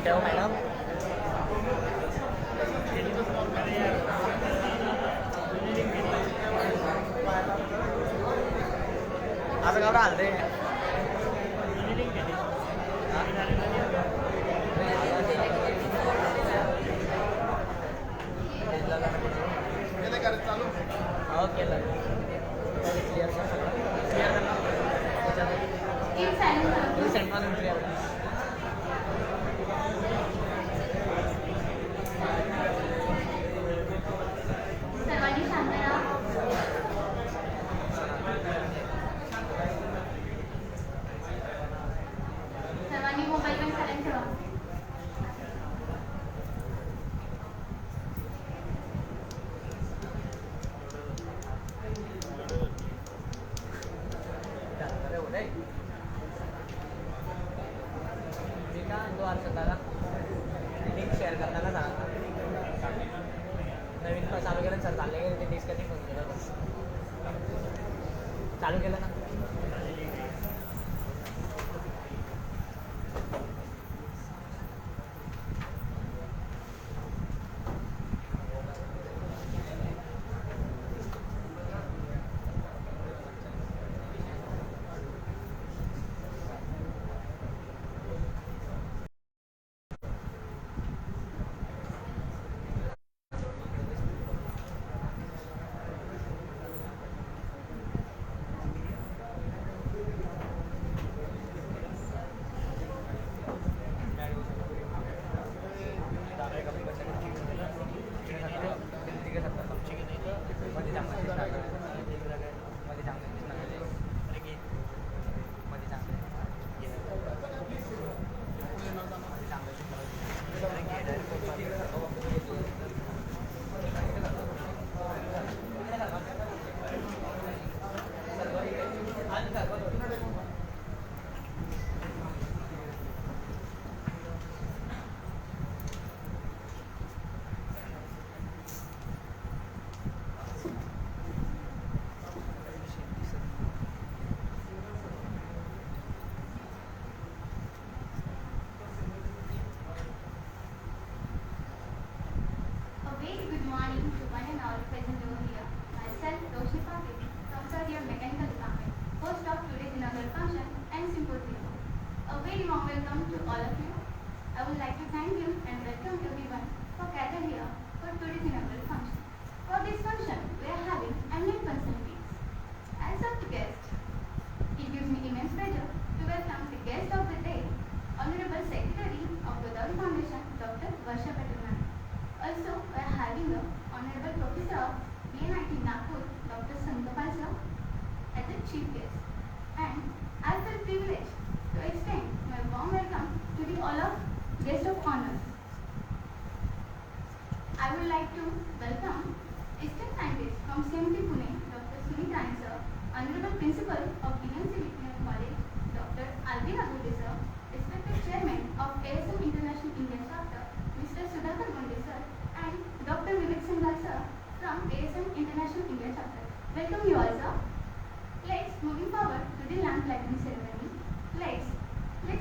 ठेव मॅडम. असं का राहते चालू हो केलं क्लिअर क्लिअर सेंटर क्लिअर. सर्वांनी शांत राहा. सर्वांनी मोबाईल पण सायलेंट ठेवा. लिंक शेअर करताना सांगा. नवीन चालू केलं सर चालले गेले ते डिस्कनेक्ट होऊन गेलं. चालू केलं ना. Welcome to all of you. I would like to thank you and welcome everyone for gathered here for today's inaugural function. For this function, we are having annual personalities. As of the guest, it gives me immense pleasure to welcome the guest of the day, Honorable Secretary of Godavari Foundation, Dr. Varsha Patel ma'am. Also, we are having the Honorable Professor of BNIT Nagpur, Dr. Sankapal sir, as the chief guest. And I feel privileged to extend my warm welcome to the all of guests of honor. I would like to welcome esteemed scientist from CMT Pune, Dr. Sunit Rani sir, Honorable Principal of BNC Technical College, Dr. Alvin Agude sir, respected Chairman of ASM International India Chapter, Mr. Sudhakar Gonde sir, and Dr. Vivek Singhal sir from ASM International India Chapter. Welcome you all sir. Let's moving forward to the lamp lighting ceremony. Let's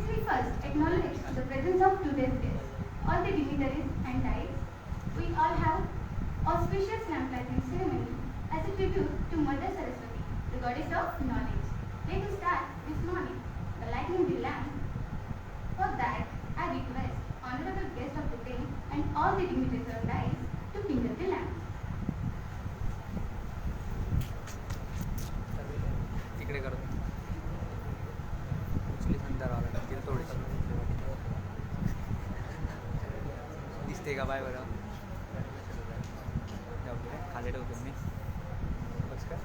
we first acknowledge the presence of today's guests, all the dignitaries and guides. We all have auspicious lamp lighting ceremony as a tribute to Mother Saraswati, the goddess of knowledge. Let us start this morning by lighting the lamp. For that, I request honorable guest of the day and all the dignitaries and guides to kindle the lamp. तिकडे करतो उचली संदर्भ आला तिला थोडीशी दिसते का bye बरं खाली ठेवतो मी बस का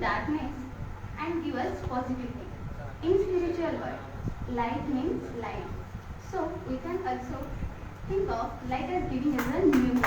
darkness and give us positivity. In spiritual world, light means life. So we can also think of light as giving us a new meaning.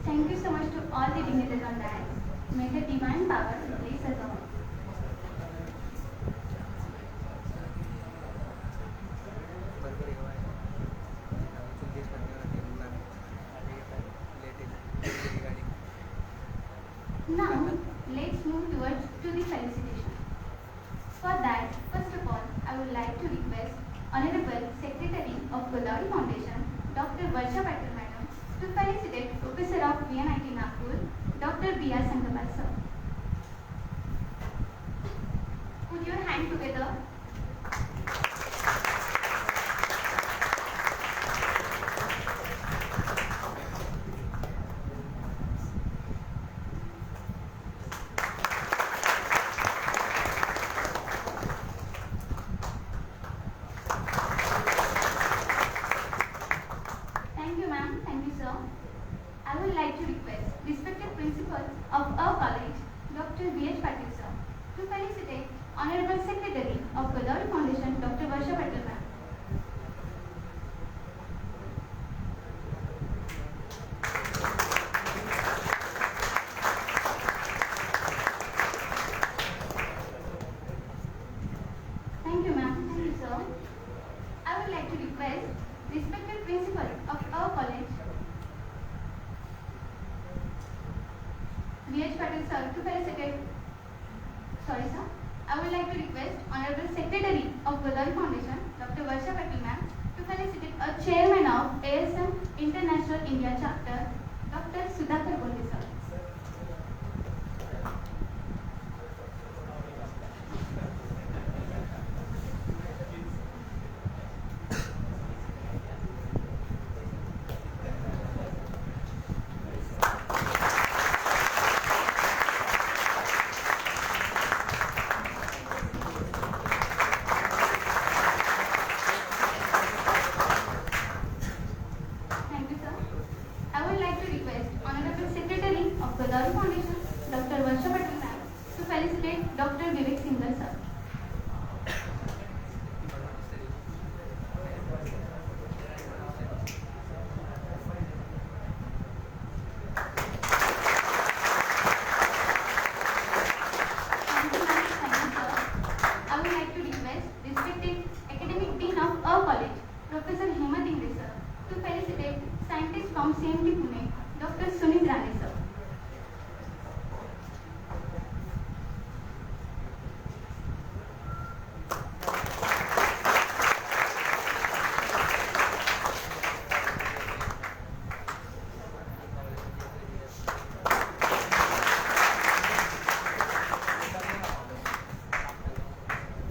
Thank you so much to all the dignitaries on that. May the divine power bless us all. बरोबर आहे bye अजून देश बनवण्यासाठी मुलांना आणि latest गाडी Now, let's move towards to the felicitation. For that, first of all, I would like to request Honorable Secretary of Godavari Foundation, Dr. Varsha Patel Madam, to felicitate Professor of VNIT Nagpur, Dr. B.R. Sandoval Sir. Put your hand together. Thank you, ma'am. Thank you, sir. I would like to request respected principal of our college, Dr. B.H. Patil, sir, to felicitate Honorable Secretary of Godavari Foundation, Dr. Varsha Patel, ma'am. Thank you, ma'am. Thank you, sir. I would like to request respected principal of our college, B.H. Patil sir, to felicitate. Sorry, sir. I would like to request Honorable Secretary of Godavari Foundation, Dr. Varsha Patil ma'am, to felicitate a chairman of ASM International India Chapter, Dr. Sudhakar Bonde sir. Thank you, sir. I would like to request Honorable Secretary of Godavari Foundation, Dr. Varsha Patel ma'am, to felicitate Dr. Vivek Singhal sir. Thank you, ma'am. Thank you, sir. I would like to request respected academic dean of our college, Professor Hemant Ingre sir, to felicitate scientist from CMT Pune, Dr. Sunit Rane sir.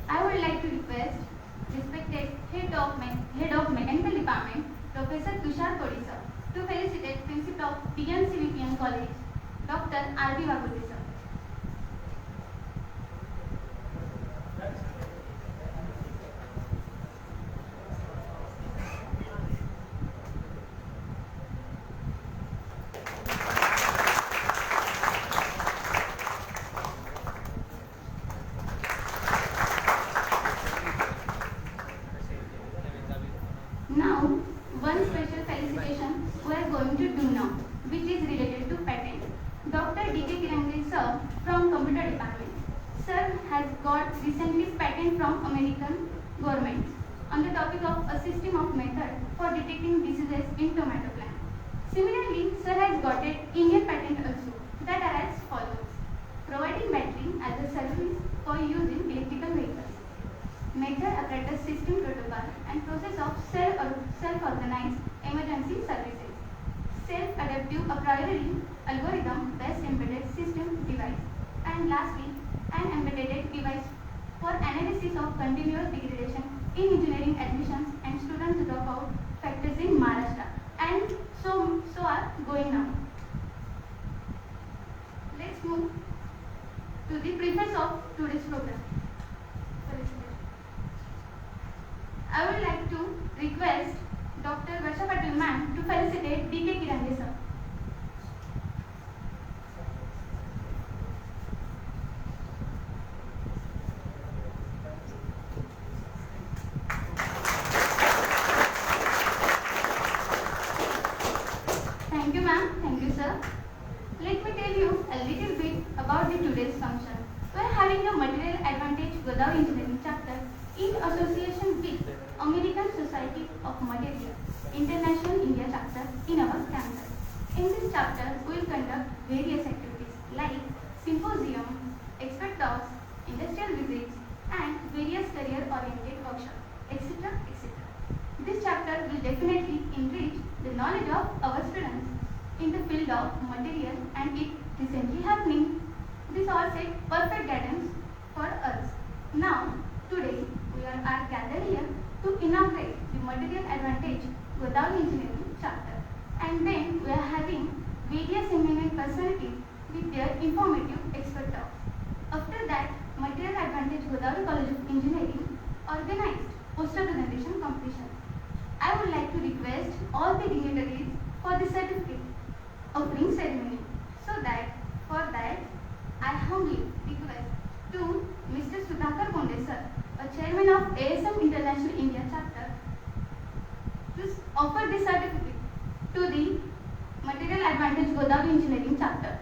I would like to request respected Head of Mechanical Department, Professor Tushar Kodi sir, to felicitate has got recently patent from American government on the topic of a system of method for detecting diseases in tomato plant. Similarly, sir has got an Indian patent also that are as follows. Providing battery as a service for use in electrical vehicles. Method apparatus system protocol and process of self-organized emergency services. Self-adaptive a priori algorithm based embedded system device. And lastly, an embedded device for analysis of continuous degradation in engineering admissions and student dropout factors in Maharashtra. And so are going now. Let's move to the preface of today's program. I would like to request Dr. Varsha Patil ma'am to felicitate D.K. Kirande sir. Thank you ma'am, thank you sir. Let me tell you a little bit about the today's function. We are having a material advantage Godavari Engineering chapter in association with American Society of Materials International India chapter in our campus. In this chapter, we will conduct various activities like symposium, expert talks, industrial visits, and various career-oriented workshops, etc., etc. This chapter will definitely enrich the knowledge of our students in the field of material and it recently happening. This all set perfect guidance for us. Now, today we are gathered here to inaugurate the material advantage Godavari Engineering chapter. And then we are having various eminent personalities with their informative expert talks. After that, Material Advantage Godavari College of Engineering organized poster presentation competition. I would like to request all the dignitaries for the certificate offering ceremony. For that, I humbly request to Mr. Sudhakar Konde sir, a chairman of ASM International India chapter, to offer this certificate to the Material Advantage Godavari Engineering chapter.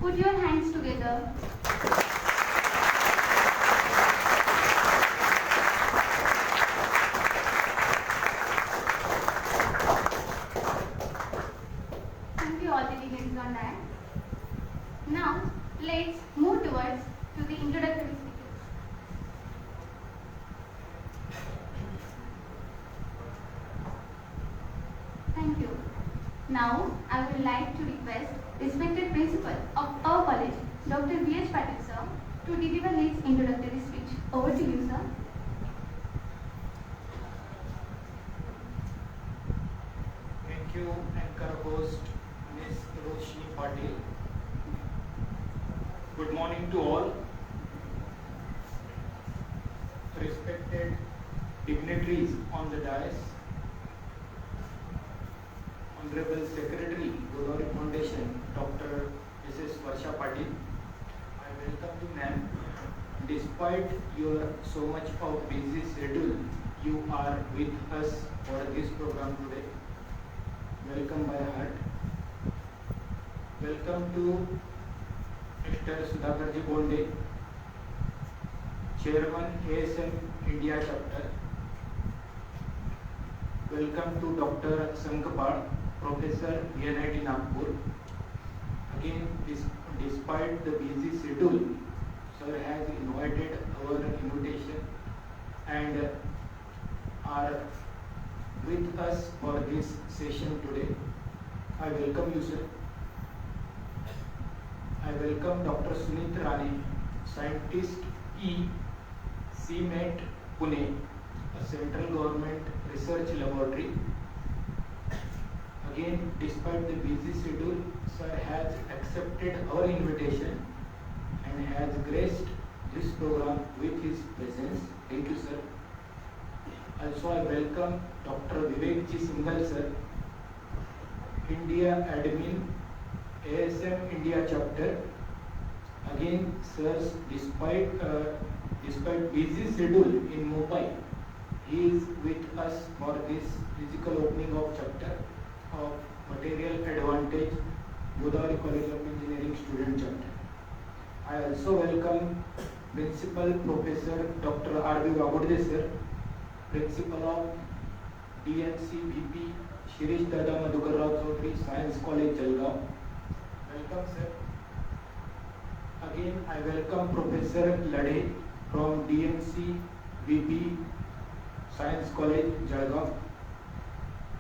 Put your hands together. Thank you all the dignitaries on that. Now, let's move towards to the introductory speeches. Thank you. Now, I would like to request respected principal of our college, Dr. V.H. Patil sir, to deliver his introductory speech. Over to you, sir. Thank you, anchor host Ms. Roshni Patil. Good morning to all. Respected dignitaries on the dais, Honorable Secretary, Godavari Foundation, Dr. Mrs. Varsha Patil. I welcome you, ma'am. Despite your so much of busy schedule, you are with us for this program today. Welcome by heart. Welcome to Mr. Sudhakarji Konde, Chairman ASM India Chapter. Welcome to Dr. Sankapal, Professor VNIT Nagpur. Again, despite the busy schedule, Sir has invited our invitation and are with us for this session today. I welcome you, sir. I welcome Dr. Sunit Rane, scientist E, CMET, Pune, a central government research laboratory. Again, despite the busy schedule, sir has accepted our invitation and has graced this program with his presence. Thank you, sir. Also, I welcome Dr. Vivek G. Singhal, sir, India Admin, ASM India chapter. Again, sirs, despite busy schedule in Mumbai, he is with us for this physical opening of chapter of Material Advantage, Godavari College of Engineering student chapter. I also welcome Principal Professor Dr. R.B. Wagode, sir, Principal of DNC VP Shirish Dada Madhukar Rao Chaudhary, Science College, Jalgaon. Welcome, sir. Again, I welcome Professor Lade from DNC VP Science College, Jalgaon.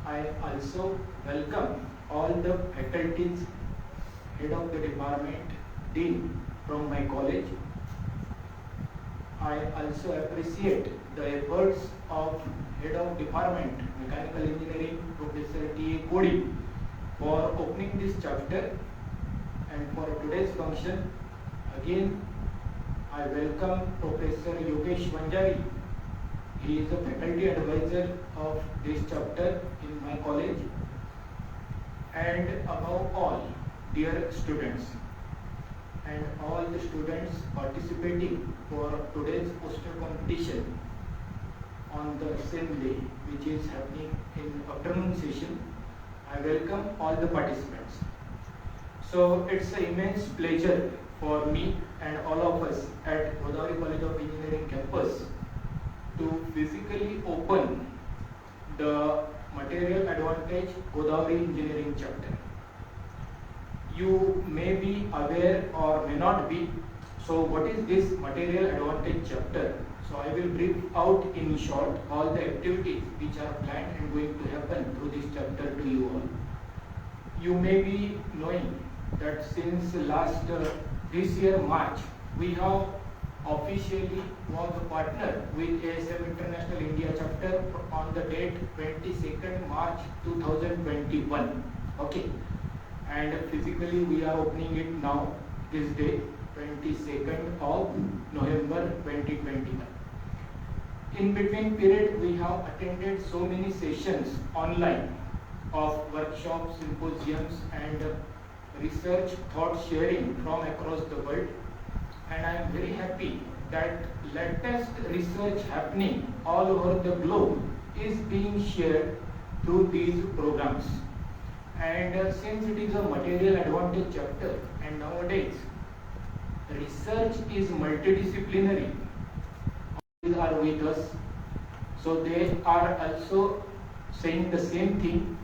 I also welcome all the faculties, head of the department, dean from my college. I also appreciate the efforts of head of department, Mechanical Engineering, Professor T.A. Kodi, for opening this chapter and for today's function. Again, I welcome Professor Yogesh Vanjari. He is a faculty advisor of this chapter in my college. And above all, dear students and all the students participating for today's poster competition on the same day, which is happening in afternoon session, I welcome all the participants. So it's an immense pleasure for me and all of us at Godavari College of Engineering campus to physically open the Material Advantage Godavari Engineering chapter. You may be aware or may not be. So what is this Material Advantage chapter? So I will brief out in short all the activities which are planned and going to happen through this chapter to you all. You may be knowing that since this year March, we have officially was a partner with ASM International India chapter on the date 22nd March 2021. Okay, and physically we are opening it now this day 22nd of November 2021. In between period, we have attended so many sessions online of workshops, symposiums and research thought sharing from across the world. And I am very happy that latest research happening all over the globe is being shared through these programs. And since it is a material advantage chapter, and nowadays research is multidisciplinary, are with us, so they are also saying the same thing,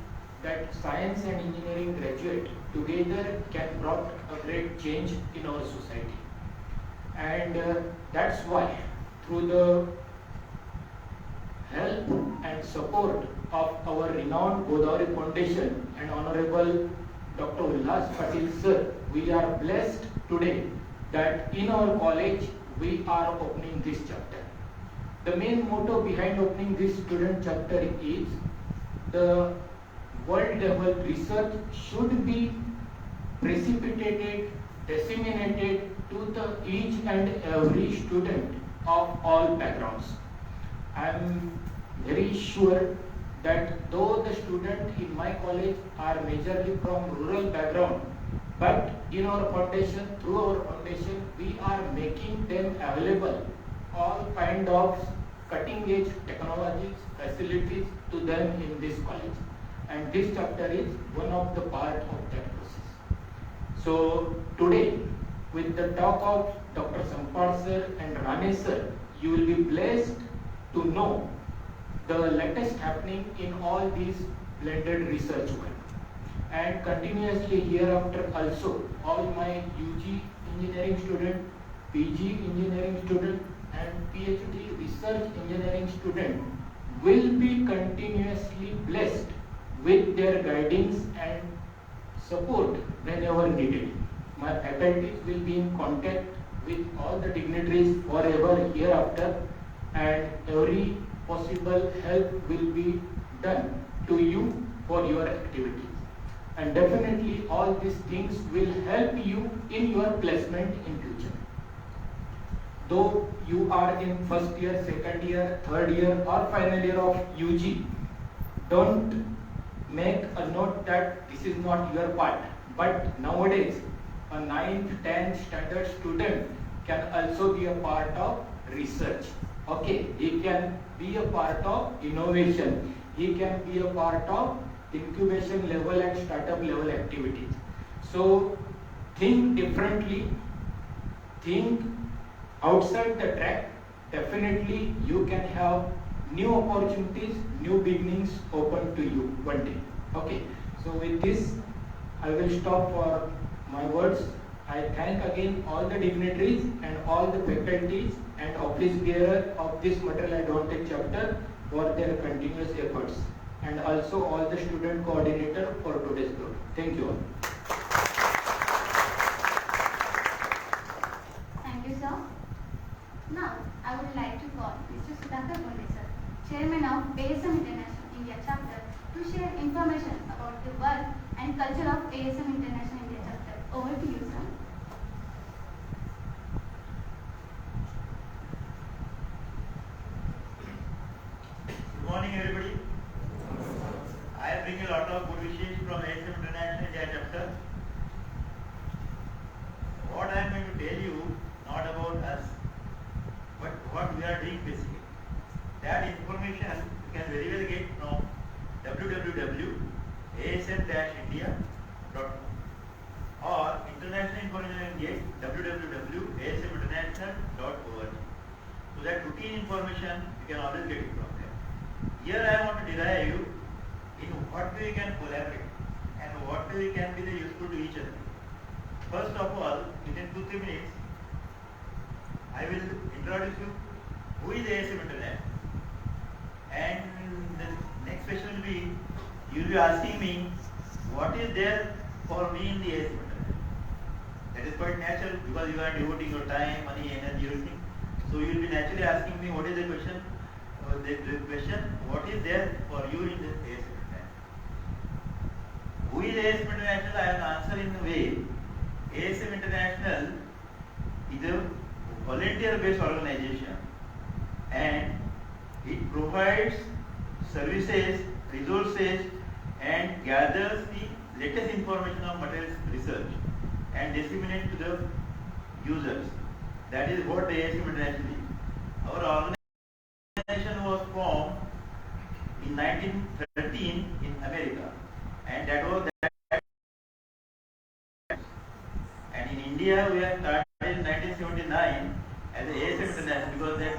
that science and engineering graduate together can brought a great change in our society. And that's why through the help and support of our renowned Godavari Foundation and Honorable Dr. Ullas Patil sir, we are blessed today that in our college we are opening this chapter. The main motto behind opening this student chapter is the world level research should be precipitated, disseminated to the each and every student of all backgrounds. I am very sure that though the students in my college are majorly from rural background, but in our foundation, through our foundation, we are making them available all kind of cutting edge technologies, facilities to them in this college. And this chapter is one of the part of that process. So today, with the talk of Dr. Sampad sir and Rane sir, you will be blessed to know the latest happening in all these blended research work. And continuously hereafter also, all my UG engineering student, PG engineering student and PhD research engineering student will be continuously blessed with their guidance and support whenever needed. My faculties will be in contact with all the dignitaries forever hereafter, and every possible help will be done to you for your activities. And definitely all these things will help you in your placement in future. Though you are in first year, second year, third year or final year of UG, don't make a note that this is not your part. But nowadays, a 9th, 10th standard student can also be a part of research. Okay, he can be a part of innovation. He can be a part of incubation level and startup level activities. So think differently, think outside the track. Definitely you can have new opportunities, new beginnings open to you one day. Okay, so with this I will stop for my words. I thank again all the dignitaries and all the faculties and office bearer of this material advantage chapter for their continuous efforts, and also all the student coordinator for today's group. Thank you all. Thank you, sir. Now, I would like to call Mr. Sudhakar Gonde, sir, Chairman of ASM International India Chapter, to share information about the work and culture of ASM International India Chapter. Over to you, sir. Good morning, everybody. I bring a lot of good wishes from ASM International India Chapter. What I am going to tell you, not about us, but what we are doing basically. That information you can very well get from www.asm-india.com or international information you can get www.asminternational.org. So that routine information you can always get it from there. Here I want to derive in what way we can collaborate and what way we can be useful to each other. First of all, within 2-3 minutes, I will introduce you who is ASM International. And the next question will be, you will be asking me what is there for me in the ASM International. That is quite natural because you are devoting your time, money, energy, everything. So you will be naturally asking me what is the question. The question, what is there for you in the ASM International? Who is ASM International? I will answer in a way. ASM International is a volunteer-based organization and it provides services, resources and gathers the latest information of materials research and disseminate to the users. That is what the ASM International is. Our organization was formed in 1913 in America, and that was that. And in India, we have started in 1979 as the ASM International because that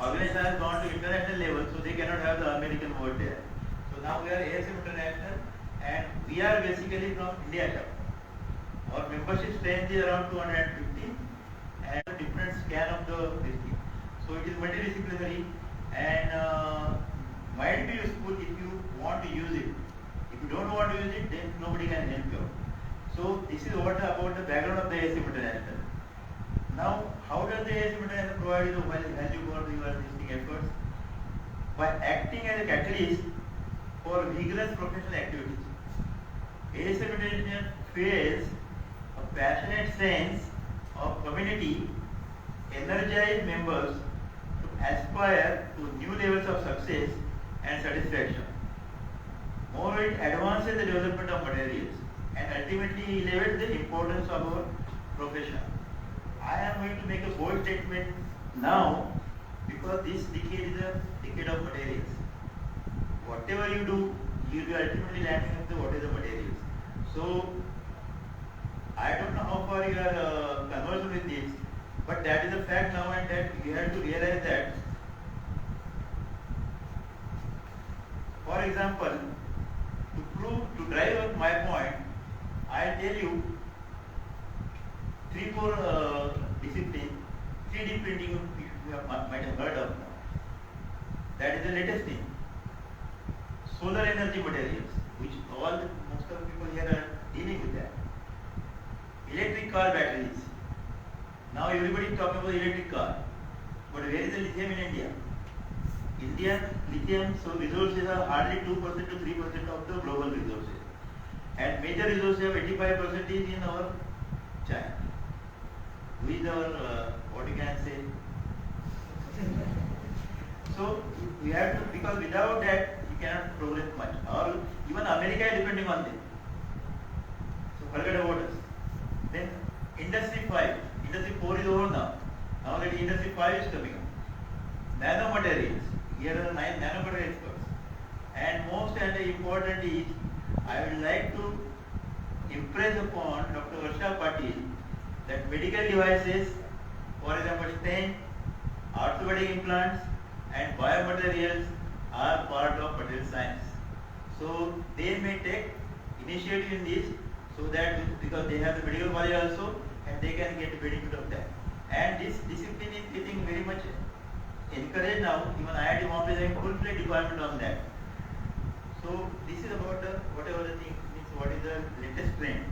organization has gone to international level, so they cannot have the American word there. So now we are ASM International, and we are basically from India chapter. Our membership strength is around 250 and a different scan of the district. So it is multidisciplinary and might be useful if you want to use it. If you don't want to use it, then nobody can help you. So this is what about the background of the ASM International. Now, how does the ASM International provide you the value for your listening efforts? By acting as a catalyst for vigorous professional activities. ASM International feels a passionate sense of community, energize members to aspire to new levels of success and satisfaction. Moreover, it advances the development of materials and ultimately elevates the importance of our profession. I am going to make a bold statement now because this decade is a decade of materials. Whatever you do, you will be ultimately landing up to what is the materials. So, I don't know how far you are conversant with this, but that is a fact now, and that you have to realize that. For example, to drive up my point, I tell you 3-4 disciplines, 3D printing you might have heard of now. That is the latest thing. Solar energy materials, which most of the people here are car batteries. Now everybody is talking about electric car. But where is the lithium in India? Indian lithium resources are hardly 2% to 3% of the global resources. And major resources of 85% is in our China. Who is our, what you can say? So we have to, because without that you cannot progress much. Or even America is depending on them. So forget about us. Then Industry 5. Industry 4 is over now. Now that Industry 5 is coming up. Nanomaterials. Here are 9 nanomaterial experts. And most and important is, I would like to impress upon Dr. Varsha Patil that medical devices, for example stent, orthopedic implants and biomaterials are part of material science. So they may take initiative in this so that because they have the medical knowledge also and they can get the benefit of that. And this discipline is getting very much encouraged now. Even IIT Bombay is having full-fledged department on that. So this is about the whatever the thing means what is the latest trend.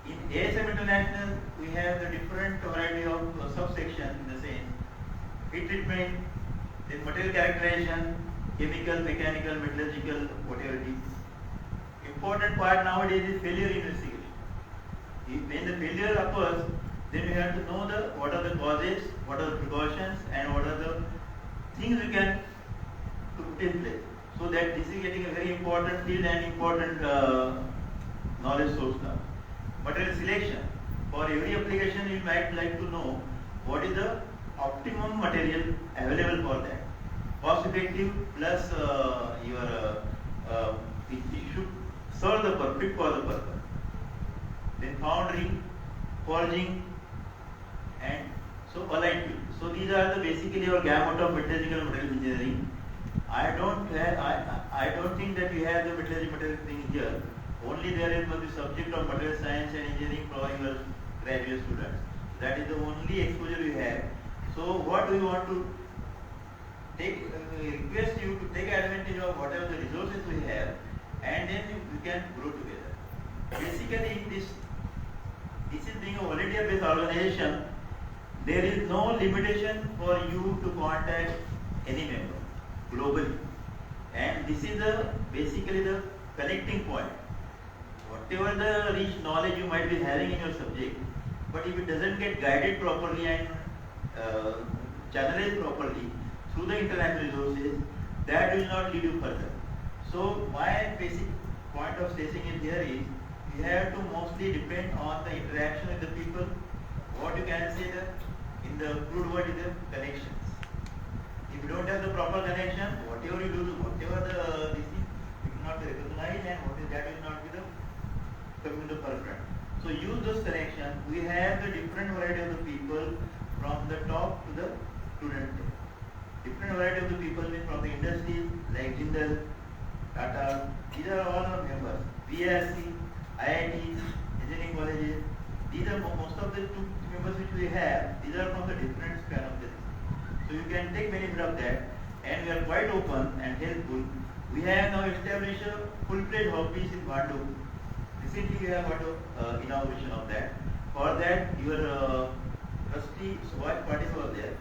In ASM International we have the different variety of subsections in the same heat treatment, then material characterization, chemical, mechanical, metallurgical, whatever it is. Important part nowadays is failure investigation. When the failure occurs, then we have to know what are the causes, what are the precautions, and what are the things we can put in place. So that this is getting a very important field and important knowledge source now. Material selection. For every application, you might like to know what is the optimum material available for that. Cost effective plus it should serve the purpose for the purpose. Then foundry, forging, and so aligned field. So these are the basically our gamut of metallurgical and material engineering. I don't think that you have the metallurgy material thing here. Only there is the subject of material science and engineering for your graduate students. That is the only exposure you have. So what we want to take, request you to take advantage of whatever the resources we have, and then we can grow together. Basically, this is being a volunteer-based organization. There is no limitation for you to contact any member globally, and this is basically the connecting point. Whatever the rich knowledge you might be having in your subject, but if it doesn't get guided properly and channelized properly through the international resources, that will not lead you further. So my basic point of stressing it here is you have to mostly depend on the interaction with the people. What you can say in the crude word is the connections. If you don't have the proper connection, whatever you do, whatever the this thing, it will not be recognized, and that will not be the coming to the forefront. So use those connections. We have the different variety of the people from the top to the student. Different variety of the people from the industries like Jindal, Tata. These are all our members. BRC, IITs, engineering colleges. These are most of the two members which we have. These are from the different span of this. So you can take benefit of that, and we are quite open and helpful. We have now established a full-fledged office in Bandu. Recently we have got an inauguration of that. For that, your trustee Subhash Patil was there.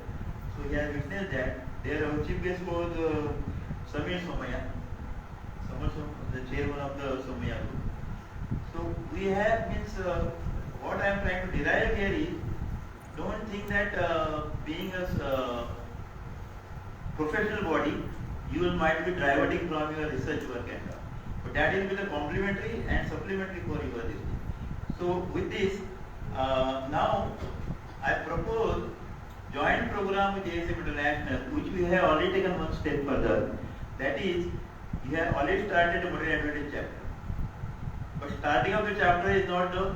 So he has witnessed that. There our chief guest was Samir Somaya, the chairman of the Somaya group. So we have what I am trying to derive here is, don't think that being a professional body, you might be diverting from your research work and all. But that will be the complementary and supplementary for your this. So with this, now I propose joint program with ASM International, which we have already taken one step further. That is, you have already started the material advantage chapter. But starting of the chapter is not the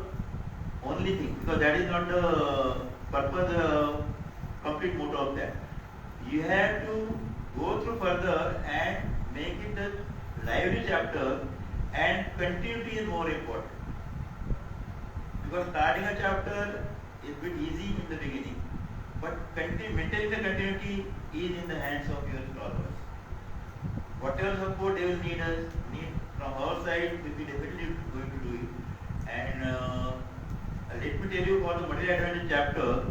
only thing, because that is not the purpose, complete motto of that. You have to go through further and make it the lively chapter, and continuity is more important. Because starting a chapter is a bit easy in the beginning, but maintaining the continuity is in the hands of your scholars. Whatever support they will need from our side, we will be definitely going to do it. And let me me tell you for the material advantage chapter,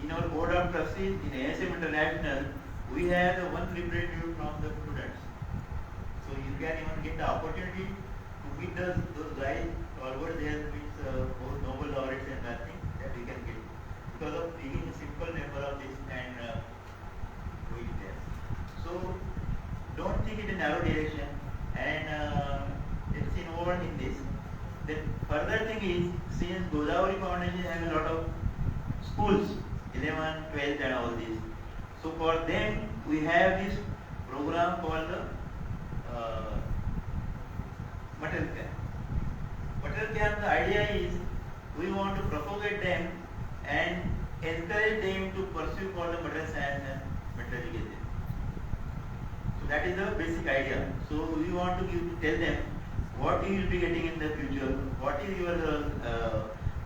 in our board of trustees in ASM International, we have the one representative from the students. So you can even get the opportunity to meet those guys over there with both Nobel laureates and nothing that we can get because of being a simple member of this and doing there. So don't think it in narrow direction and it's involved in this. The further thing is, since Godavari Foundation has a lot of schools, 11, 12 and all this. So for them, we have this program called the Maternal Camp. Maternal Camp, the idea is we want to propagate them and encourage them to pursue for the material science and material education. So that is the basic idea. So we want to tell them what you will be getting in the future, what is your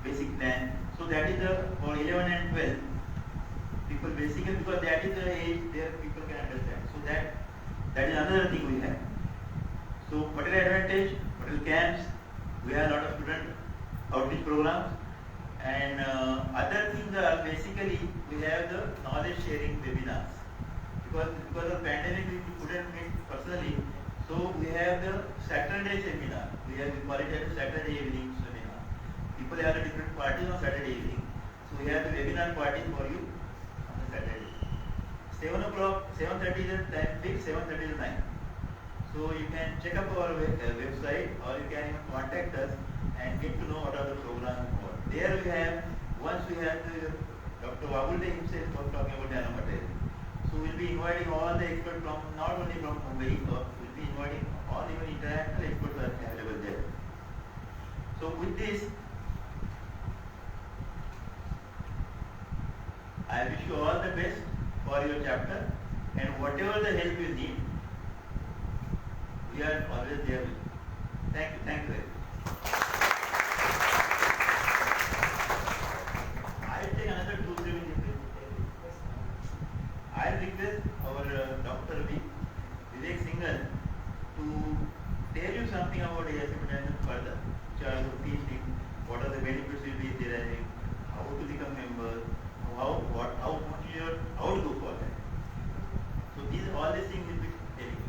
basic plan. So that is the for 11 and 12 people basically, because that is the age there people can understand. So that is another thing we have. So material advantage, material camps, we have a lot of student outreach programs, and other things are basically we have the knowledge sharing webinars. Because of pandemic we couldn't meet personally, so we have the Saturday seminar. We call it as Saturday evening seminar. People have different parties on Saturday evening. So we have the webinar party for you on the Saturday. 7 o'clock, 7:30 is the time fixed, 7:30 to 9. So you can check up our website or you can even contact us and get to know what are the programs for. There we have, once we have Dr. Wabulde himself was talking about nanomaterial. So we'll be inviting all the experts from, not only from Mumbai, we'll be inviting all even international experts are available there. So with this, I wish you all the best for your chapter and whatever the help you need, we are always there with you. Thank you very much. I'll take another 2-3 minutes. I'll request our Dr. Vivek Singhal to tell you something about ASM further, which are the teaching, what are the benefits will be deriving, how to become member, how to go for that. So all these things will be telling you.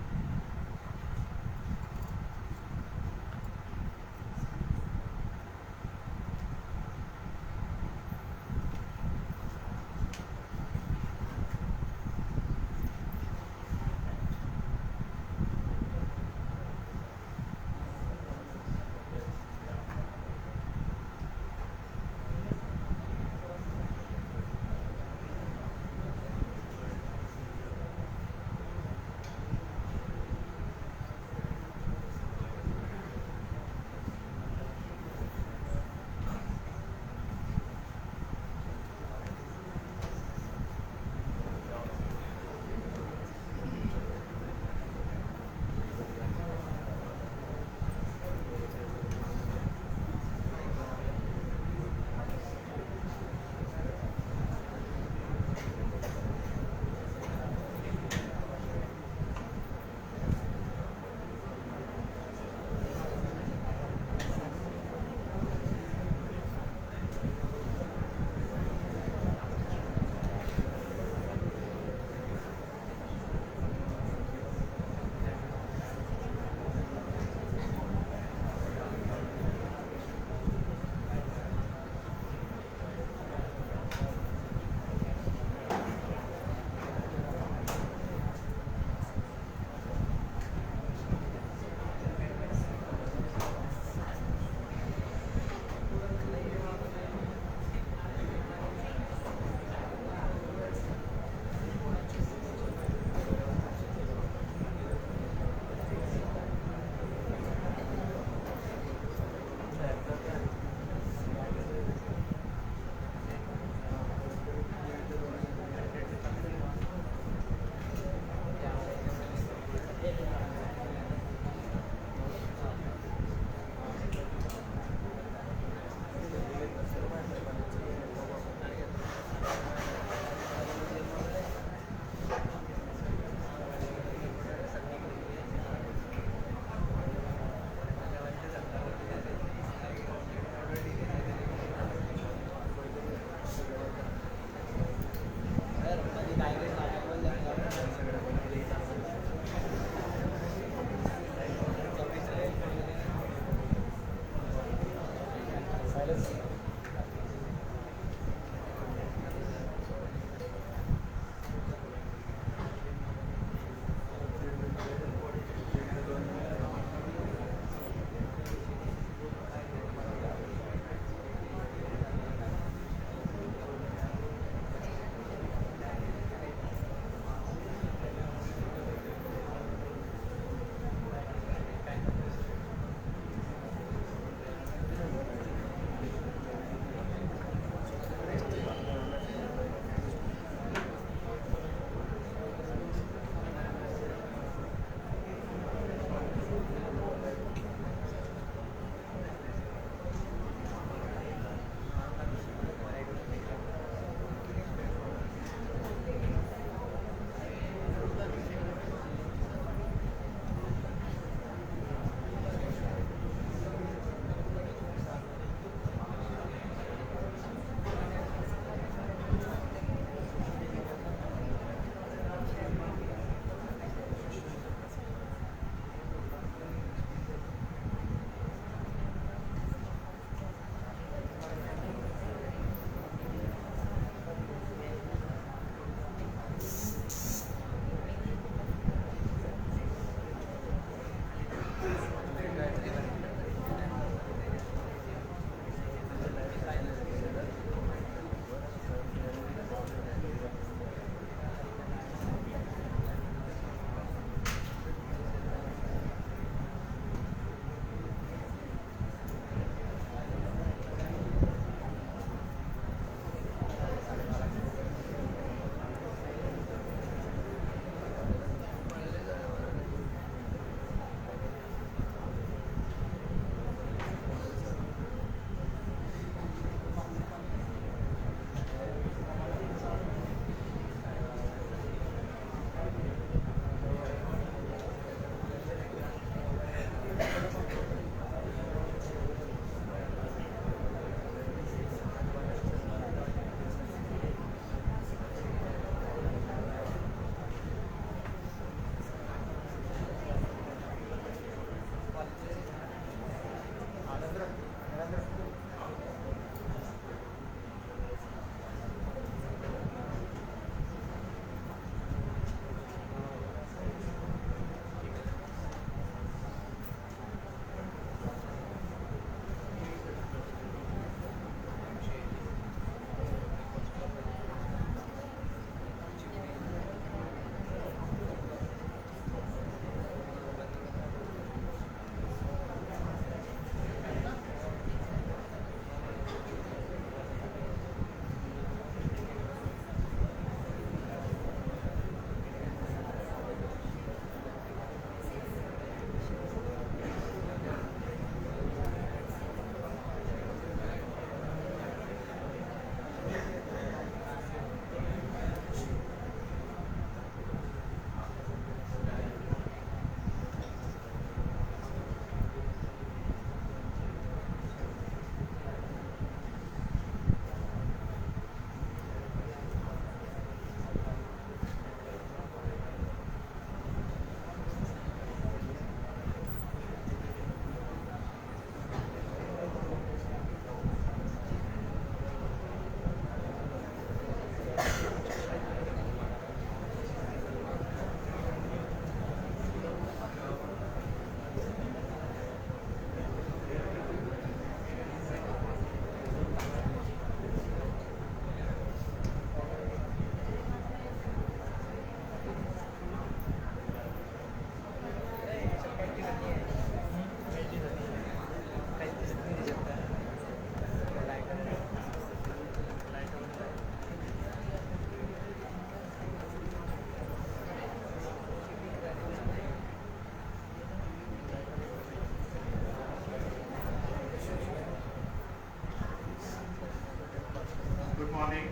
morning.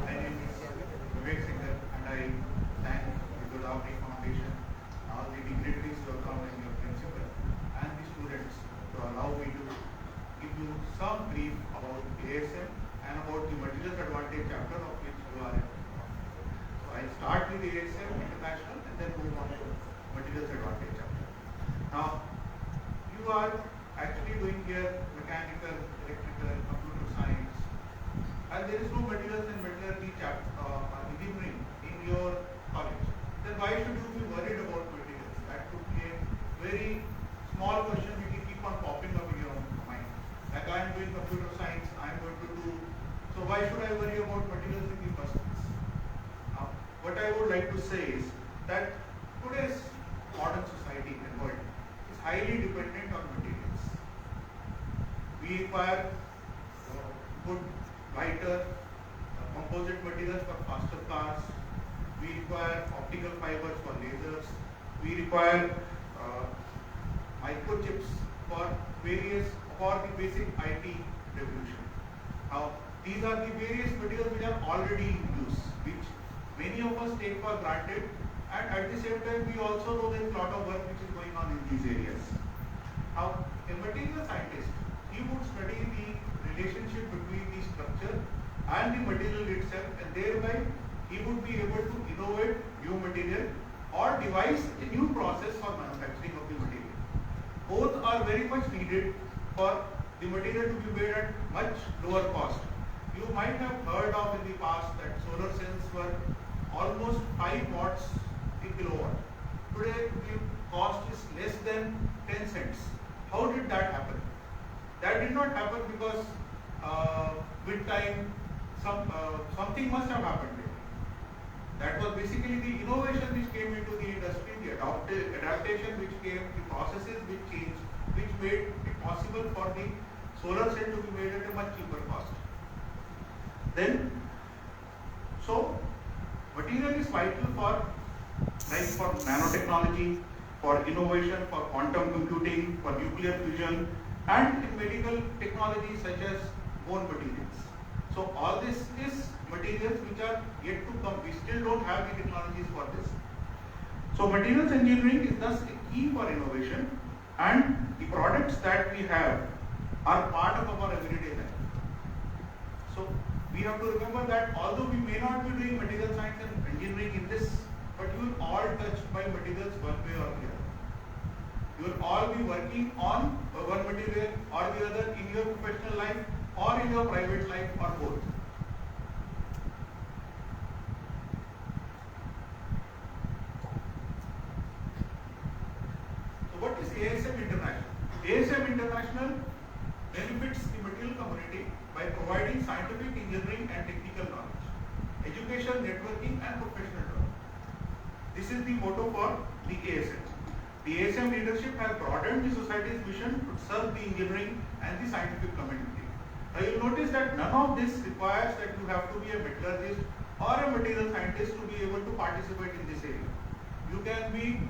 My name is Vivek Singhal and I thank the Godavari Foundation, all the dignitaries who have come and your principal and the students to allow me to give you some brief about ASM and about the materials advantage chapter of which you are in. So I'll start with ASM International and then move on to materials advantage chapter. Now, you are actually doing here mechanical, electrical, computer science, and there is no materials and metallurgy engineering in your college. Then why should you be worried about materials? That could be a very small question which will keep on popping up in your mind. Like I am doing computer science, I am going to do, so why should I worry about materials in the first place? Now, what I would like to say is that today's modern society and world is highly dependent on materials. We require good, lighter, composite materials for faster cars. We require optical fibers for lasers. We require microchips for the basic IT revolution. Now, these are the various materials which are already in use, which many of us take for granted, and at the same time we also know there is a lot of work which is going on in these areas. Now, a material scientist, he would study the relationship between the structure and the material itself, and thereby he would be able to innovate new material or devise a new process for manufacturing of the material. Both are very much needed for the material to be made at much lower cost. You might have heard of in the past that solar cells were almost 5 watts a kilowatt. Today the cost is less than 10 cents. How did that happen? That did not happen because with time something must have happened there. That was basically the innovation which came into the industry, the adaptation which came, the processes which changed, which made it possible for the solar cell to be made at a much cheaper cost. Then, so material is vital for nanotechnology, for innovation, for quantum computing, for nuclear fusion, and in medical technologies such as bone materials. So all this is materials which are yet to come. We still don't have the technologies for this. So materials engineering is thus a key for innovation, and the products that we have are part of our everyday life. So we have to remember that although we may not be doing material science and engineering in this, but you will all touched by materials one way or the other. You will all be working on one material or the other in your professional life or in your private life or both. So what is ASM International? ASM International benefits the material community by providing scientific, engineering and technical knowledge, education, networking and professional development. This is the motto for the ASM. The ASM leadership has broadened the society's mission to serve the engineering and the scientific community. Now you will notice that none of this requires that you have to be a metallurgist or a material scientist to be able to participate in this area. You can be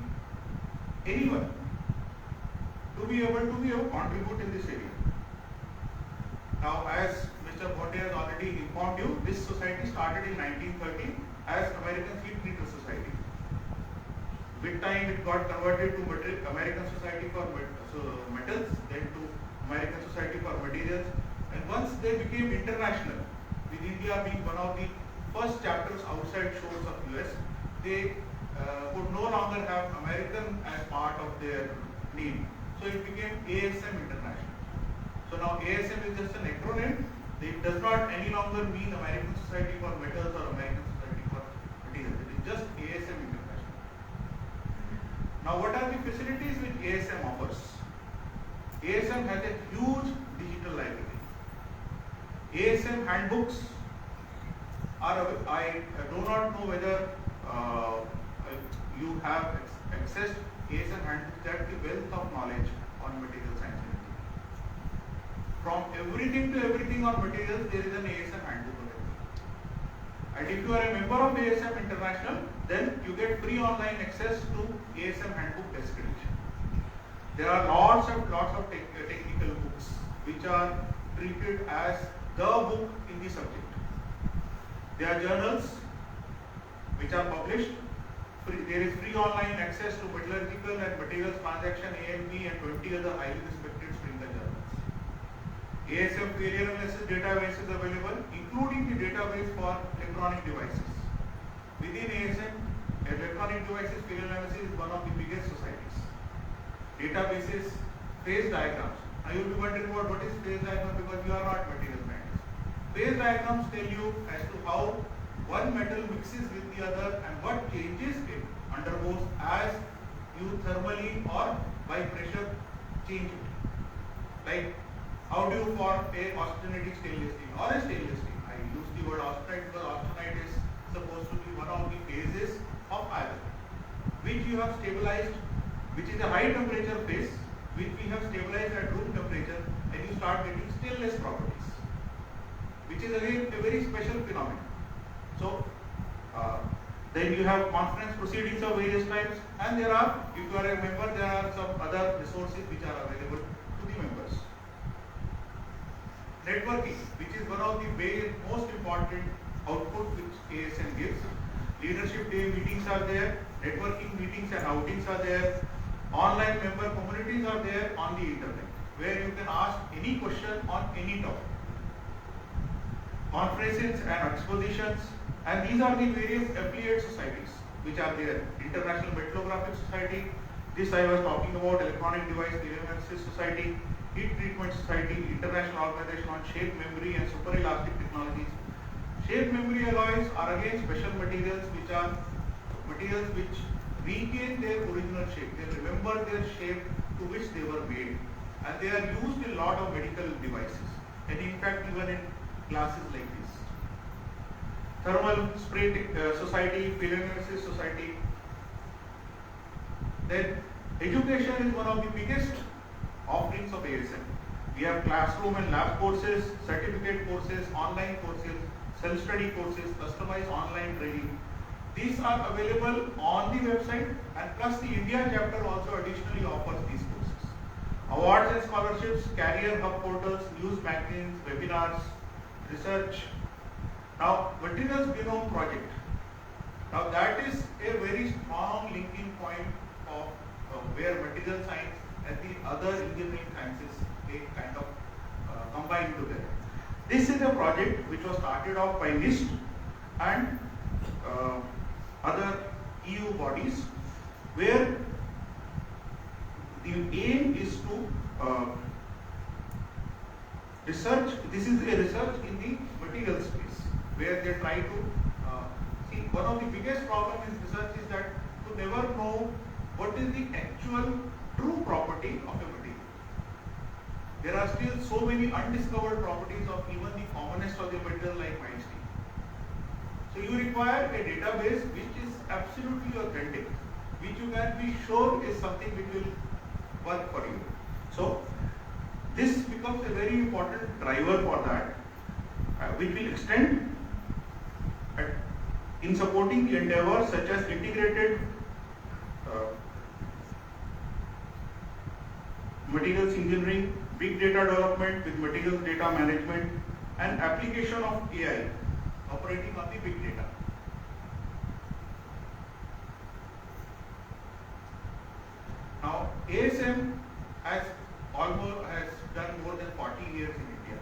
anyone to be able to contribute in this area. Now, as Mr. Bhonde has already informed you, this society started in 1930 as American Heat Treater Society. With time, it got converted to American Society for Metals, then to American Society for Materials, and once they became international, with India being one of the first chapters outside shores of US, they could no longer have American as part of their name. So it became ASM International. So now ASM is just an acronym. It does not any longer mean American Society for Metals or American Society for Materials. It is just ASM International. Now what are the facilities which ASM offers? ASM has a huge digital library. ASM handbooks are, I do not know whether you have accessed ASM handbooks, that the wealth of knowledge on material science and engineering. From everything to everything on materials, there is an ASM handbook available. And if you are a member of ASM International, then you get free online access to ASM handbook description. There are lots of technical books which are treated as the book in the subject. There are journals which are published. There is free online access to metallurgical and materials transaction AMP and 20 other highly respected sprinkler journals. ASM failure analysis database is available, including the database for electronic devices. Within ASM, electronic devices failure analysis is one of the biggest societies. Databases, phase diagrams. Now you will be wondering about what is phase diagram because you are not material scientists. Phase diagrams tell you as to how one metal mixes with the other and what changes it undergoes as you thermally or by pressure change it. Like how do you form a austenitic stainless steel or a stainless steel? I use the word austenite because austenite is supposed to be one of the phases of iron, which you have stabilized, which is a high temperature phase, which we have stabilized at room temperature, and you start getting stainless properties, which is again a very special phenomenon. So, then you have conference proceedings of various types, and there are, if you are a member, there are some other resources which are available to the members. Networking, which is one of the most important output which ASM gives. Leadership day meetings are there, networking meetings and outings are there, online member communities are there on the internet, where you can ask any question on any topic. Conferences and expositions, and these are the various affiliate societies which are there. International Metallographic Society, this I was talking about, Electronic Device Failure Analysis Society, Heat Treatment Society, International Organization on Shape Memory and Superelastic Technologies. Shape memory alloys are again special materials which are materials which regain their original shape. They remember their shape to which they were made, and they are used in a lot of medical devices, and in fact even in classes like this. Thermal Spray Society, Failure Analysis Society. Then education is one of the biggest offerings of ASM. We have classroom and lab courses, certificate courses, online courses, self-study courses, customized online training. These are available on the website, and plus the India chapter also additionally offers these courses. Awards and scholarships, career hub portals, news magazines, webinars, research. Now, Materials Genome Project. Now that is a very strong linking point of where material science and the other engineering sciences they kind of combine together. This is a project which was started off by NIST and other EU bodies, where the aim is to research. This is a research in the material space, where they try to see one of the biggest problems in research is that you never know what is the actual true property of a material. There are still so many undiscovered properties of even the commonest of the material like mild steel. So you require a database which is absolutely authentic, which you can be sure is something which will work for you. So this becomes a very important driver for that, which will extend in supporting the endeavors such as integrated materials engineering, big data development with materials data management, and application of AI operating on the big data. Now, ASM has done more than 40 years in India.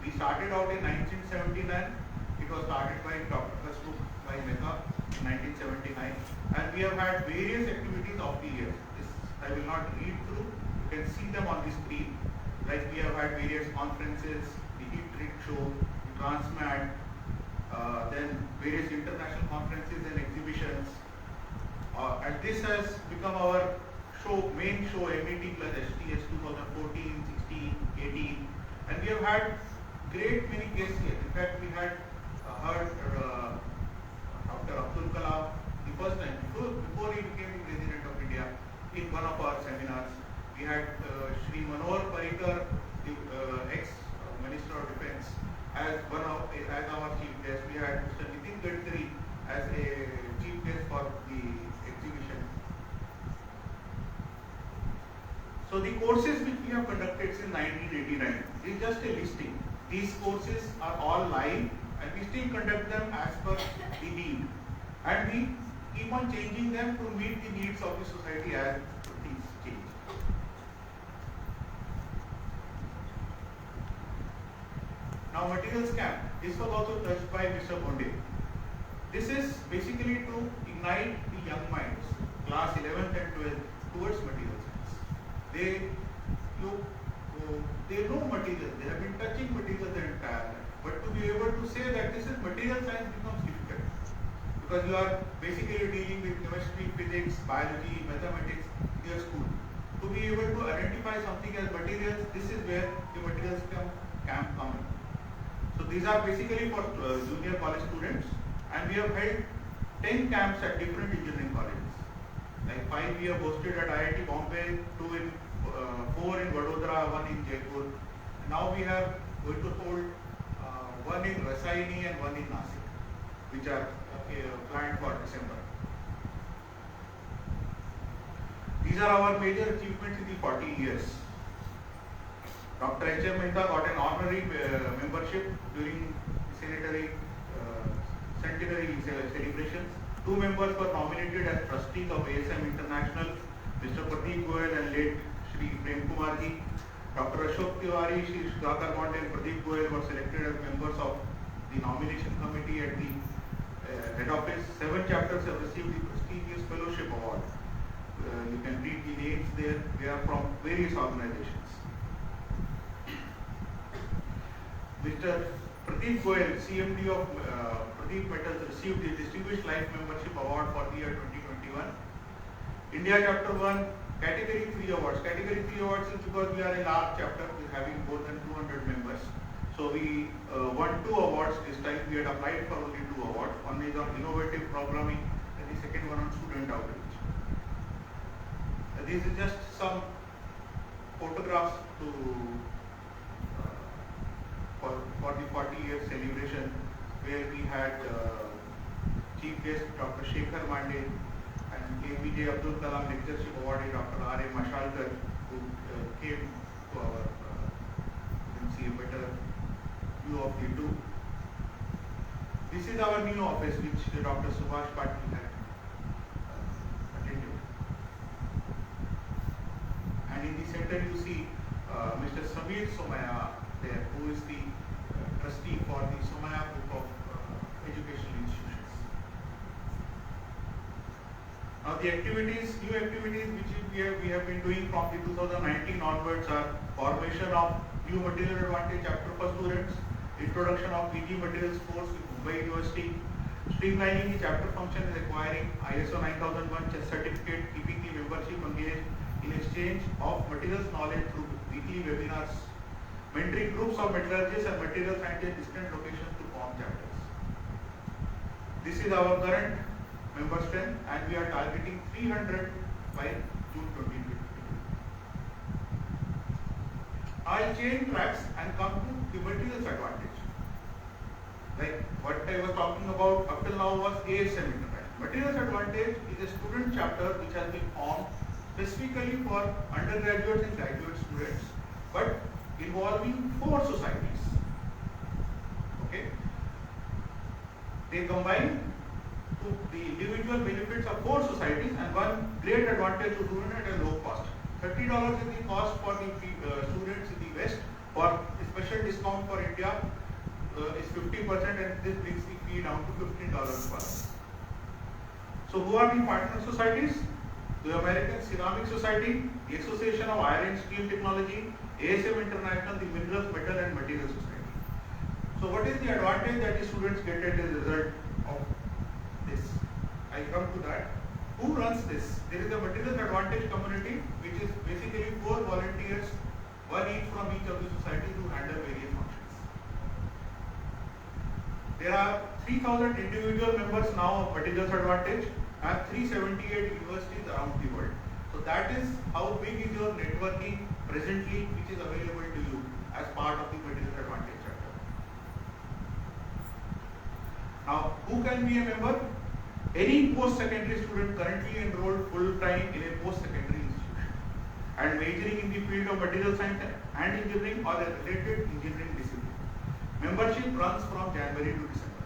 We started out in 1979. It was started by Dr. Hasmukh by Mehta in 1979, and we have had various activities of the years. This I will not read through. You can see them on the screen. Like we have had various conferences, the Heat Treat Show, the Transmat, then various international conferences and exhibitions. And this has become our main show, MET plus STS 2014, 16, 18. And we have had great many guests here. In fact, we had heard Dr. Abdul Kalam the first time, before he became the President of India, in one of our seminars. We had Shri Manohar Parrikar, the ex-Minister of Defence, as our chief guest. We had Mr. Nitin Gadkari as a chief guest for the exhibition. So the courses which we have conducted since 1989 is just a listing. These courses are all live and we still conduct them as per the need, and we keep on changing them to meet the needs of the society as things change. Now, materials camp. This was also touched by Mr. Bonde. This is basically to ignite the young minds, class 11th and 12th, towards material science. They know material. They have been touching material their entire life. But to be able to say that this is material science becomes difficult, because you are basically dealing with chemistry, physics, biology, mathematics in your school. To be able to identify something as materials, this is where the materials camp come in. So these are basically for junior college students, and we have held 10 camps at different engineering colleges. Like 5 we have hosted at IIT Bombay, 4 in Vadodara, 1 in Jaipur. Now we have going to hold 1 in Rasaini and 1 in Nasik, which are planned for December. These are our major achievements in the 40 years. Dr. H.M. Mehta got an honorary membership during centenary celebrations. 2 members were nominated as trustees of ASM International, Mr. Pradeep Goyal and late Shri Prem Kumar ji. Dr. Ashok Tiwari, Shri Sudhakar Gonde and Pradeep Goyal were selected as members of the nomination committee at the head office. 7 chapters have received the prestigious fellowship award. You can read the names there. They are from various organizations. Mr. Pradeep Goyal, CMD of Pradeep Metals, received the Distinguished Life Membership Award for the year 2021. India Chapter 1 Category 3 Awards. Category 3 Awards is because we are a large chapter with having more than 200 members. So we won 2 awards this time. We had applied for only 2 awards. One is on innovative programming and the second one on student outreach. This is just some photographs to for the 40-year celebration, where we had chief guest Dr. Shekhar Mande and APJ Abdul Kalam Lectureship Awardee Dr. R.A. Mashalkar, who came to our you can see a better view of the two. This is our new office, which Dr. Subhash Patil had attended. And in the center you see Mr. Samir Somaya there, who is the trustee for the Somaya Group of Educational Institutions. Now the activities, new activities which we have been doing from the 2019 onwards are formation of new material advantage chapter for students, introduction of PG materials course with Mumbai University, streamlining the chapter function is acquiring ISO 9001 certificate, keeping the membership engaged in exchange of materials knowledge through weekly webinars, mentoring groups of metallurgists and material scientists in distant locations to form chapters. This is our current member strength, and we are targeting 300 by June 2022. I'll change tracks and come to the materials advantage. Like what I was talking about up till now was ASM International. Materials advantage is a student chapter which has been formed specifically for undergraduates and graduate students, but involving 4 societies. Okay, they combine to the individual benefits of 4 societies and one great advantage to student at a low cost. $30 is the cost for the students in the West. For a special discount for India is 50%, and this brings the fee down to $15 per hour. So who are the partner societies? The American Ceramic Society, the Association of Iron and Steel Technology, ASM International, the Minerals, Metal and Materials Society. So what is the advantage that the students get as a result of this? I come to that. Who runs this? There is a materials advantage community, which is basically 4 volunteers, 1 each from each of the societies who handle various functions. There are 3,000 individual members now of materials advantage and 378 universities around the world. So that is how big is your networking presently, which is available to you as part of the materials advantage chapter. Now, who can be a member? Any post-secondary student currently enrolled full-time in a post-secondary institution and majoring in the field of material science and engineering or a related engineering discipline. Membership runs from January to December.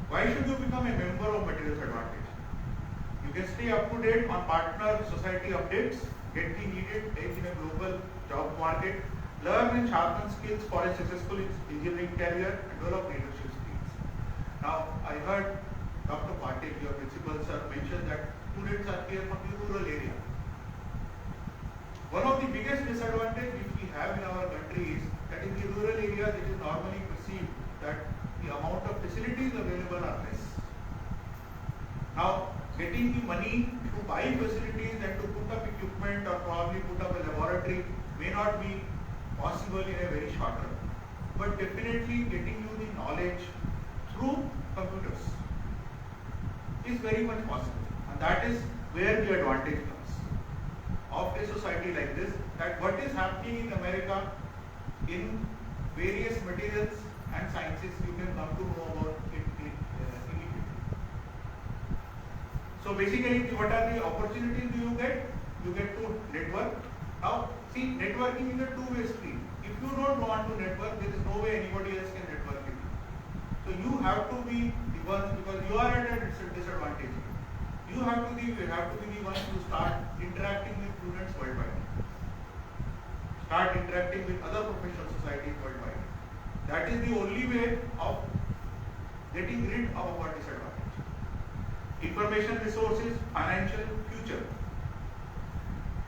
Why should you become a member of Materials Advantage? You can stay up to date on partner society updates, get the needed edge in a global job market, learn and sharpen skills for a successful engineering career, and develop leadership skills. Now, I heard Dr. Patel, your principal sir, mention that students are here from the rural area. One of the biggest disadvantages which we have in our country is that in the rural areas it is normally perceived that the amount of facilities available are less. Now, getting the money to buy facilities and to put up equipment or probably put up a laboratory may not be possible in a very short run. But definitely getting you the knowledge through computers is very much possible. And that is where the advantage comes of a society like this, that what is happening in America in various materials and sciences, you can come to know about it immediately. So basically, what are the opportunities you get? You get to network. Now, see, networking is a two-way street. If you don't want to network, there is no way anybody else can network with you. So you have to be the ones, because you are at a disadvantage. You have to be the ones who start interacting with students worldwide. Start interacting with other professional societies worldwide. That is the only way of getting rid of our disadvantage. Information resources, financial, future.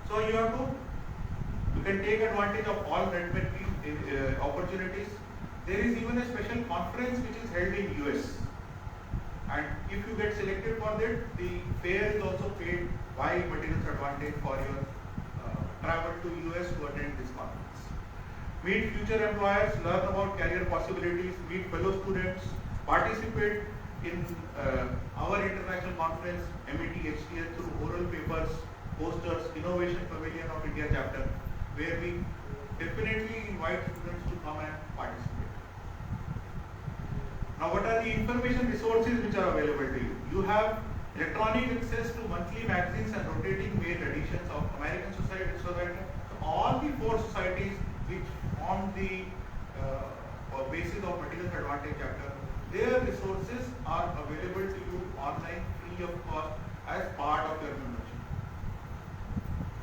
So you can take advantage of all networking opportunities. There is even a special conference which is held in US. And if you get selected for that, the fare is also paid by Materials Advantage for your travel to US to attend this conference. Meet future employers, learn about career possibilities, meet fellow students, participate in our international conference, MET HTS, through oral papers, posters, Innovation Pavilion of India chapter, where we definitely invite students to come and participate. Now, what are the information resources which are available to you? You have electronic access to monthly magazines and rotating mail editions of American Society. So all the four societies which form the basis of Materials Advantage chapter, their resources are available to you online free of cost as part of your membership.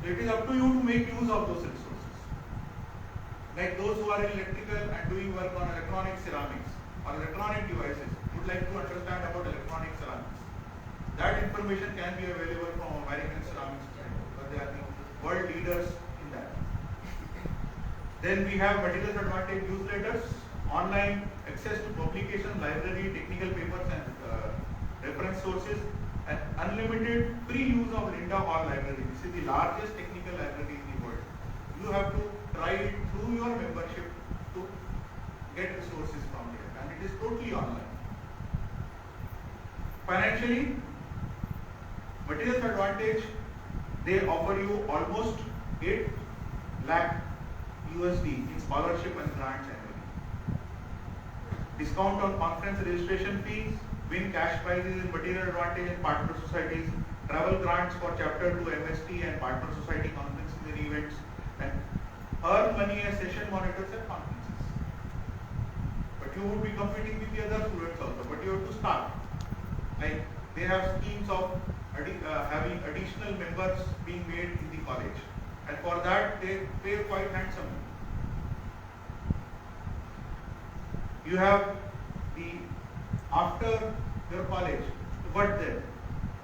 So it is up to you to make use of those resources. Like those who are in electrical and doing work on electronic ceramics or electronic devices, would like to understand about electronic ceramics. That information can be available from American Ceramics Society, because they are the world leaders in that. Then we have Materials Advantage newsletters, online access to publication, library, technical papers and reference sources, and unlimited free use of Linda Hall library. This is the largest technical library in the world. You have to try it through your membership to get resources from here, and it is totally online. Financially, Materials Advantage, they offer you almost 8 lakh USD in scholarship and grants annually. Discount on conference registration fees, win cash prizes in Material Advantage and partner societies, travel grants for Chapter 2 MST and partner society conferences and events, and earn money as session monitors at conferences. But you would be competing with the other students also, but you have to start. Like they have schemes of having additional members being made in the college, and for that they pay quite handsomely. You have after your college, but then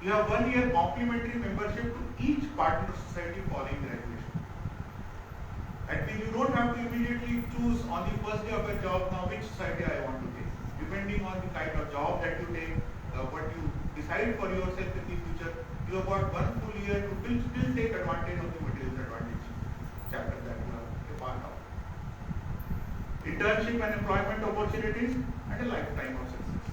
you have 1 year complimentary membership to each partner society following graduation. That means you don't have to immediately choose on the first day of your job now which society I want to take. Depending on the kind of job that you take, what you decide for yourself in the future, you have got 1 full year to still take advantage of the Materials Advantage chapter that you are a part of. Internship and employment opportunities and a lifetime of success.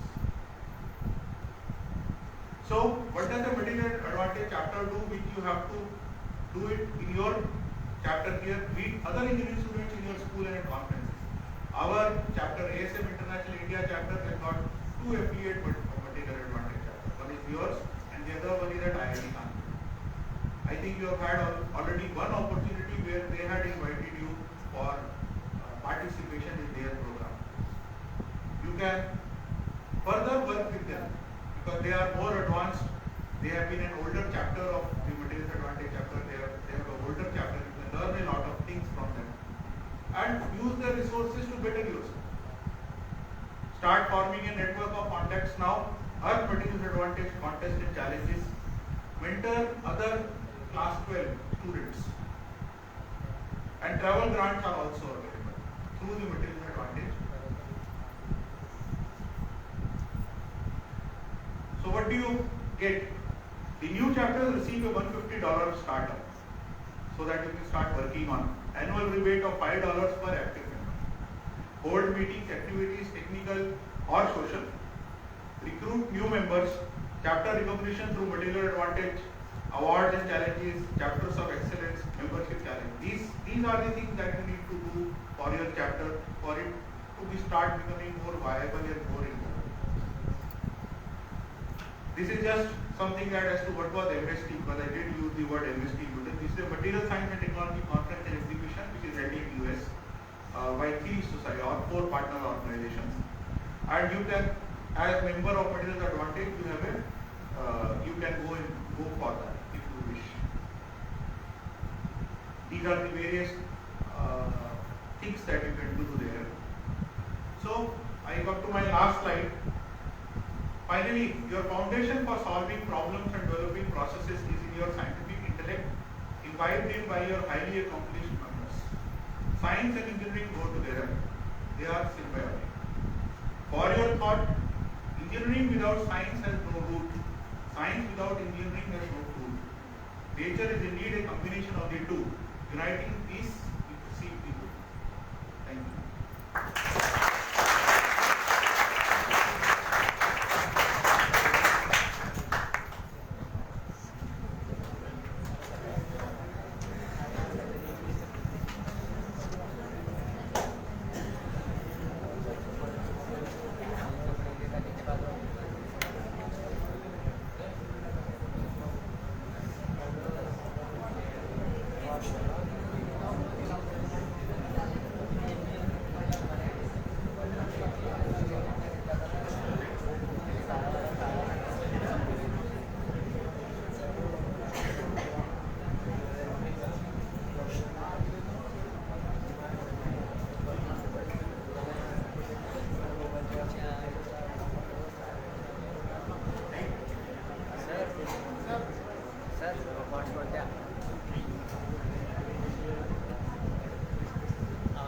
So, what does the Materials Advantage chapter do, which you have to do it in your chapter here, meet other engineering students in your school and at conferences. Our chapter, ASM International India chapter, has got 2 affiliate Material Advantage chapters. One is yours and the other one is at IIT Kanpur. I think you have had already one opportunity where they had invited you for participation in their can further work with them because they are more advanced. They have been an older chapter of the materials advantage chapter. They have an older chapter. You can learn a lot of things from them and use their resources to better yourself. Start forming a network of contacts now. Earn materials advantage contest and challenges. Mentor other class 12 students. And travel grants are also available through the materials advantage. So what do you get? The new chapters receive a $150 startup so that you can start working on annual rebate of $5 per active member. Hold meetings, activities, technical or social. Recruit new members. Chapter recognition through material advantage, awards and challenges, chapters of excellence, membership challenge. These are the things that you need to do for your chapter for it to start becoming more viable and more important. This is just something that as to what was MST, because I did use the word MST today. This is a Material Science and Technology Conference and Exhibition which is held in US by 3 society or 4 partner organizations. And you can, as member of Materials Advantage, you have a you can go for that if you wish. These are the various things that you can do there. So I got to my last slide. Finally, your foundation for solving problems and developing processes is in your scientific intellect, imbibed in by your highly accomplished members. Science and engineering go together. They are symbiotic. For your thought, engineering without science has no root. Science without engineering has no root. Nature is indeed a combination of the two, uniting peace with perceived people. Thank you.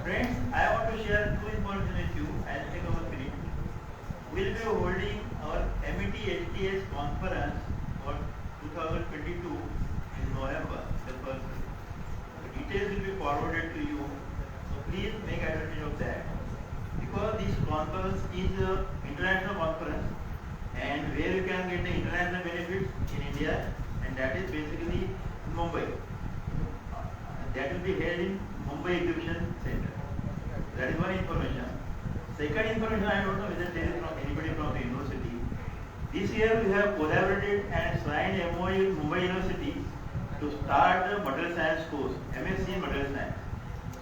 Friends, I want to share 2 information with you. I'll take over 3. We'll be holding our MET HTS conference for 2022 in November, the first week. The details will be forwarded to you, so please make advantage of that. Because this conference is an international conference and where you can get the international benefits in India, and that is basically in Mumbai. That will be held in Mumbai Exhibition Center. That is one information. Second information, I don't know whether there is from anybody from the university. This year we have collaborated and signed MOU with Mumbai University to start the material science course, MSc in material science.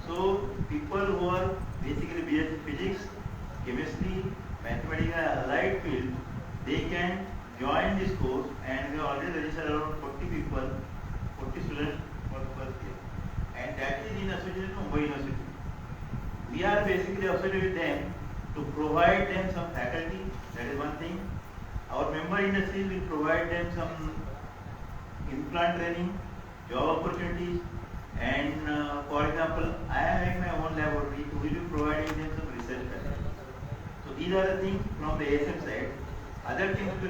So people who are basically BSc physics, chemistry, mathematics and allied field, they can join this course, and we have already registered around 40 people, 40 students for the first year. And that is in association with Mumbai University. We are basically associated with them to provide them some faculty, that is one thing. Our member industries will provide them some implant training, job opportunities, and for example, I am having my own laboratory, so we will be providing them some research facilities. So these are the things from the ASM side. Other things will be